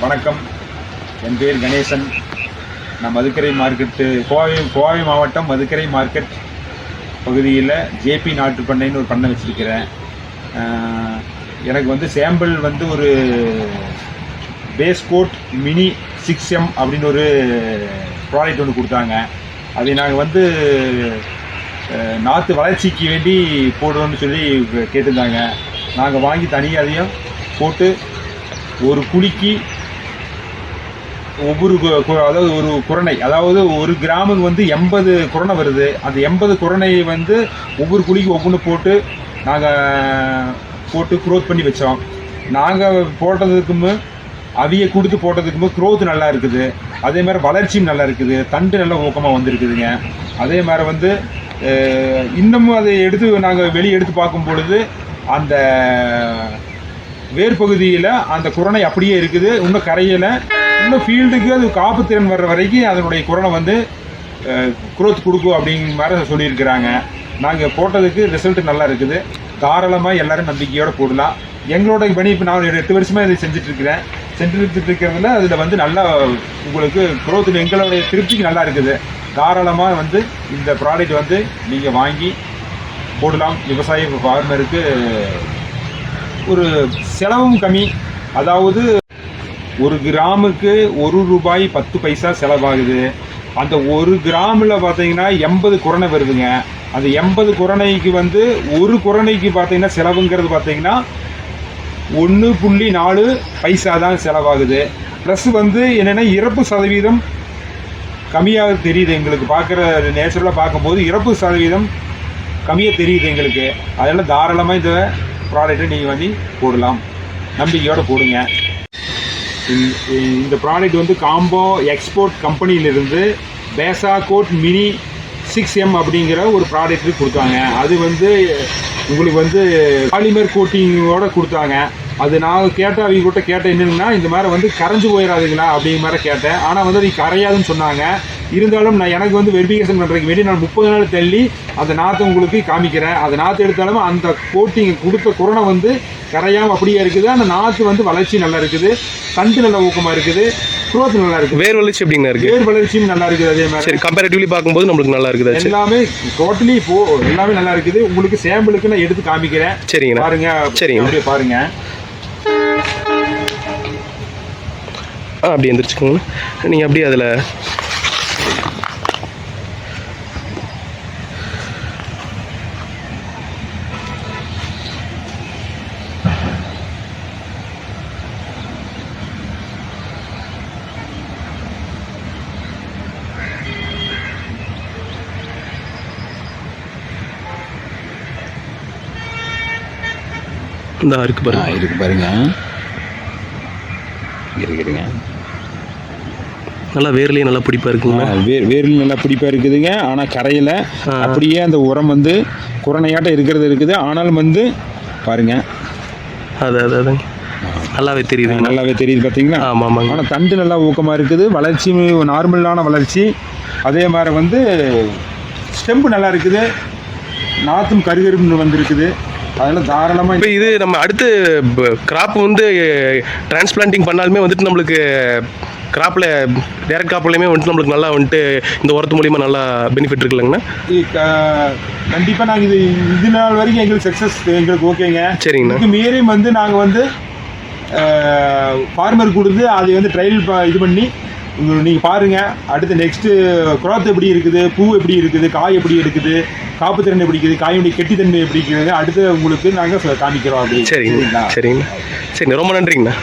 வணக்கம், என் பேர் கணேசன். நான் மதுக்கரை மார்க்கெட்டு கோவை மாவட்டம் மதுக்கரை மார்க்கெட் பகுதியில் ஜேபி நாட்டு பண்ணைன்னு ஒரு பண்ணை வச்சுருக்கிறேன். எனக்கு வந்து சாம்பிள் வந்து ஒரு பேஸ் கோட் மினி 6M அப்படின்னு ஒரு ப்ராடக்ட் ஒன்று கொடுத்தாங்க. அதை நாங்கள் வந்து நாற்று வளர்ச்சிக்கு வேண்டி போடுறோன்னு சொல்லி கேட்டிருந்தாங்க. நாங்கள் வாங்கி தனியாக அதையும் போட்டு ஒரு குழிக்கு ஒவ்வொரு அதாவது ஒரு குரணை, அதாவது ஒரு கிராமுக்கு வந்து 80 குரணை வருது. அந்த 80 குரணையை வந்து ஒவ்வொரு குழிக்கு ஒவ்வொன்று போட்டு நாங்கள் போட்டு க்ரோத் பண்ணி வச்சோம். நாங்கள் போட்டதுக்கும் அவிய கொடுத்து போட்டதுக்கும் க்ரோத் நல்லா இருக்குது. அதே மாதிரி வளர்ச்சியும் நல்லா இருக்குது. தண்டு நல்லா ஊக்கமாக வந்துருக்குதுங்க. அதே மாதிரி வந்து இன்னமும் அதை எடுத்து நாங்கள் வெளியே எடுத்து பார்க்கும் பொழுது அந்த வேர் பகுதியில் அந்த குரணை அப்படியே இருக்குது. இன்னும் கரையில் இன்னும் ஃபீல்டுக்கு அது காப்பு திறன் வர்ற வரைக்கும் அதனுடைய குரணை வந்து குரோத் கொடுக்கும் அப்படிங்கிற மாதிரி சொல்லியிருக்கிறாங்க. நாங்கள் போட்டதுக்கு ரிசல்ட் நல்லா இருக்குது. தாராளமாக எல்லோரும் நம்பிக்கையோடு போடலாம். எங்களோட பணி இப்போ நான் 8 வருஷமாக இதை செஞ்சுட்ருக்கிறதுல அதில் வந்து நல்லா உங்களுக்கு குரோத் எங்களுடைய திருப்திக்கு நல்லா இருக்குது. தாராளமாக வந்து இந்த ப்ராடக்ட் வந்து நீங்கள் வாங்கி போடலாம். விவசாய ஃபார்மருக்கு ஒரு செலவும் கம்மி. அதாவது ஒரு கிராமுக்கு ₹1.10 செலவாகுது. அந்த ஒரு கிராமில் பார்த்தீங்கன்னா 80 குரணை வருதுங்க. அந்த 80 குரணைக்கு வந்து ஒரு குரணைக்கு பார்த்தீங்கன்னா செலவுங்கிறது பார்த்தீங்கன்னா 1.4 தான் செலவாகுது. ப்ளஸ் வந்து என்னென்னா இறப்பு சதவீதம் கம்மியாக தெரியுது எங்களுக்கு. பார்க்குற நேச்சுரலாக பார்க்கும்போது இறப்பு சதவீதம் கம்மியாக தெரியுது எங்களுக்கு. அதனால் தாராளமாக இந்த ப்ராடக்ட்டை நீங்கள் வந்து போடலாம். நம்பிக்கையோடு போடுங்க. இந்த ப்ராடக்ட் வந்து காம்போ எக்ஸ்போர்ட் கம்பெனியிலிருந்து பேசா கோட் மினி 6M அப்படிங்கிற ஒரு ப்ராடக்ட் கொடுத்தாங்க. அது வந்து உங்களுக்கு வந்து பாலிமர் கோட்டிங்கோடு கொடுத்தாங்க. அது நான் கேட்டேன், அவங்க கிட்ட கேட்டேன் என்னென்னா இந்த மாதிரி வந்து கரைஞ்சி போயிடாதுங்களா அப்படிங்கிற மாதிரி கேட்டேன். ஆனால் வந்து அது கரையாதுன்னு சொன்னாங்க. இருந்தாலும் நான் எனக்கு வந்து வெரிஃபிகேஷன் பண்ணுறதுக்கு வேண்டி நான் 30 நாள் தள்ளி அந்த நாற்றை உங்களுக்கு காமிக்கிறேன். அந்த நாற்று எடுத்தாலும் அந்த கோட்டிங் கொடுத்த குரணை வந்து கரையாமல் அப்படியே இருக்குது. அந்த நாற்று வந்து வளர்ச்சி நல்லா இருக்குது. தண்டு நல்லா ஊக்கமாக இருக்குது. குரோத் நல்லா இருக்குது. வேர் வளர்ச்சி எப்படிங்க இருக்குது? வேர் வளர்ச்சியும் நல்லா இருக்குது. அதே மாதிரி சரி, கம்பேரிட்டிவ்லி பார்க்கும்போது நம்மளுக்கு நல்லா இருக்குது. எல்லாமே டோட்டலி எல்லாமே நல்லா இருக்குது. உங்களுக்கு சாம்பிளுக்கு நான் எடுத்து காமிக்கிறேன். சரிங்க, பாருங்க. சரிங்க, அப்படியே பாருங்க. அப்படி எந்திரிச்சுக்கோங்க. நீங்கள் அப்படியே அதில் இந்த இருக்கு பாருங்க. இருக்குதுங்க. நல்லா வேர்லேயே நல்லா பிடிப்பாக இருக்குங்க. வேர்லேயும் நல்லா பிடிப்பாக இருக்குதுங்க. ஆனால் கரையில் அப்படியே அந்த உரம் வந்து குரணையாட்டம் இருக்குது. ஆனாலும் வந்து பாருங்க, அதாங்க நல்லாவே தெரியுது. நல்லாவே தெரியுது பார்த்தீங்களா? ஆமாம் ஆமாங்க. ஆனால் தண்டு நல்லா ஊக்கமாக இருக்குது. வளர்ச்சி நார்மலான வளர்ச்சி. அதே மாதிரி வந்து ஸ்டெம்பு நல்லா இருக்குது. நாற்றும் கருகருன்னு வந்துருக்குது. அதெல்லாம் தாராளமாக இப்போ இது நம்ம அடுத்து கிராப் வந்து டிரான்ஸ்பிளான்டிங் பண்ணாலுமே வந்துட்டு நம்மளுக்கு கிராப்பில் டேரக்ட் கிராப்லையுமே வந்துட்டு நம்மளுக்கு நல்லா வந்துட்டு இந்த உரத்து மூலிமா நல்லா பெனிஃபிட் இருக்குல்லங்கண்ணா? கண்டிப்பாக நாங்கள் இது நாள் வரைக்கும் எங்களுக்கு சக்ஸஸ் எங்களுக்கு ஓகேங்க. சரிங்கண்ணா. இதுக்கு மீறி வந்து நாங்கள் வந்து ஃபார்மர் கொடுத்து அதை வந்து ட்ரையல் இது பண்ணி நீங்கள் பாருங்கள். அடுத்து நெக்ஸ்ட்டு குரோத் எப்படி இருக்குது, பூ எப்படி இருக்குது, காய் எப்படி இருக்குது, காப்பு திறன் எப்படி இருக்குது, காயுடைய கெட்டித்தன்மை எப்படி இருக்குது, அடுத்து உங்களுக்கு நாங்கள் காமிக்கிறோம். அப்படி சரிங்கண்ணா. சரிங்கண்ணா. ரொம்ப நன்றிங்கண்ணா.